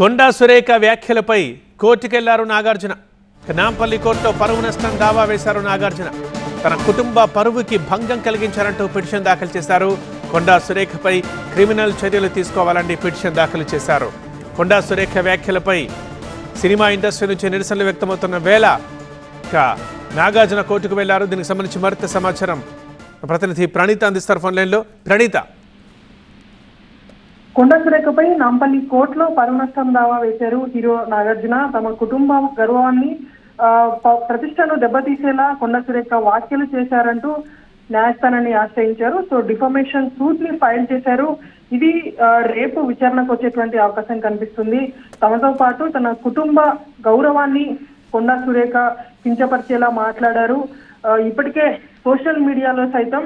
కొండా సురేఖ వ్యాఖ్యలపై కోర్టుకెళ్లారు నాగార్జున. నాంపల్లి కోర్టులో పరువు నష్టం దావా వేశారు నాగార్జున. తన కుటుంబ పరువుకి భంగం కలిగించారంటూ పిటిషన్ దాఖలు చేశారు. కొండా సురేఖపై క్రిమినల్ చర్యలు తీసుకోవాలని పిటిషన్ దాఖలు చేశారు. కొండా సురేఖ వ్యాఖ్యలపై సినిమా ఇండస్ట్రీ నుంచి నిరసనలు వ్యక్తమవుతున్న వేళ నాగార్జున కోర్టుకు వెళ్లారు. దీనికి సంబంధించి మరింత సమాచారం ప్రతినిధి ప్రణీత అందిస్తారు ఫోన్ లైన్లో. ప్రణీత, కొండా సురేఖపై నాంపల్లి కోర్టులో పరువు నష్టం దావా వేశారు హీరో నాగార్జున. తమ కుటుంబ గౌరవాన్ని ప్రతిష్టను దెబ్బతీసేలా కొండా సురేఖ వ్యాఖ్యలు చేశారంటూ న్యాయస్థానాన్ని ఆశ్రయించారు. సో డిఫమేషన్ సూట్ ని ఫైల్ చేశారు. ఇది రేపు విచారణకు వచ్చేటువంటి అవకాశం కనిపిస్తుంది. తమతో పాటు తన కుటుంబ గౌరవాన్ని కొండా సురేఖ కించపరిచేలా మాట్లాడారు. ఇప్పటికే సోషల్ మీడియాలో సైతం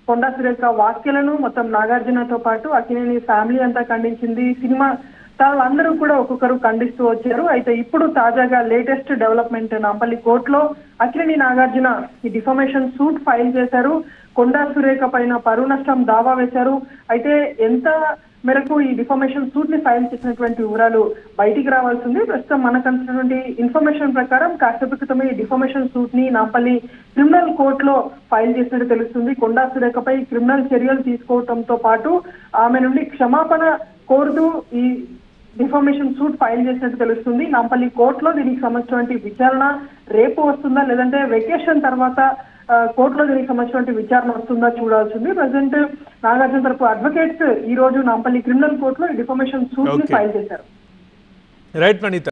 కొండా సురేఖ వ్యాఖ్యలను మొత్తం నాగార్జునతో పాటు అక్కినేని ఫ్యామిలీ అంతా ఖండించింది. సినిమా తాళ్ళందరూ కూడా ఒక్కొక్కరు ఖండిస్తూ వచ్చారు. అయితే ఇప్పుడు తాజాగా లేటెస్ట్ డెవలప్మెంట్ నాంపల్లి కోర్టులో అక్కినేని నాగార్జున ఈ డిఫమేషన్ సూట్ ఫైల్ చేశారు. కొండా సురేఖ పైన పరువు నష్టం దావా వేశారు. అయితే ఎంత మేరకు ఈ డిఫమేషన్ సూట్ ని ఫైల్ చేసినటువంటి వివరాలు బయటికి రావాల్సింది. ప్రస్తుతం మనకు అందినటువంటి ఇన్ఫర్మేషన్ ప్రకారం కాసేపు క్రితమే ఈ డిఫమేషన్ సూట్ ని నాంపల్లి క్రిమినల్ కోర్టులో ఫైల్ చేసినట్టు తెలుస్తుంది. కొండా సురేఖపై క్రిమినల్ చర్యలు తీసుకోవడంతో పాటు ఆమె నుండి క్షమాపణ కోరుతూ ఈ డిఫమేషన్ సూట్ ఫైల్ చేసినట్టు తెలుస్తుంది. నాంపల్లి కోర్టులో దీనికి సంబంధించినటువంటి విచారణ రేపు వస్తుందా, లేదంటే వెకేషన్ తర్వాత కోర్టులో దీనికి సంబంధించినటువంటి విచారణ వస్తుందా చూడాల్సింది. ప్రజెంట్ నాగార్జున తరపు అడ్వకేట్స్ ఈ రోజు నాంపల్లి క్రిమినల్ కోర్టులో డిఫమేషన్ సూట్ ని ఫైల్ చేశారు. రైట్ ప్రణీత.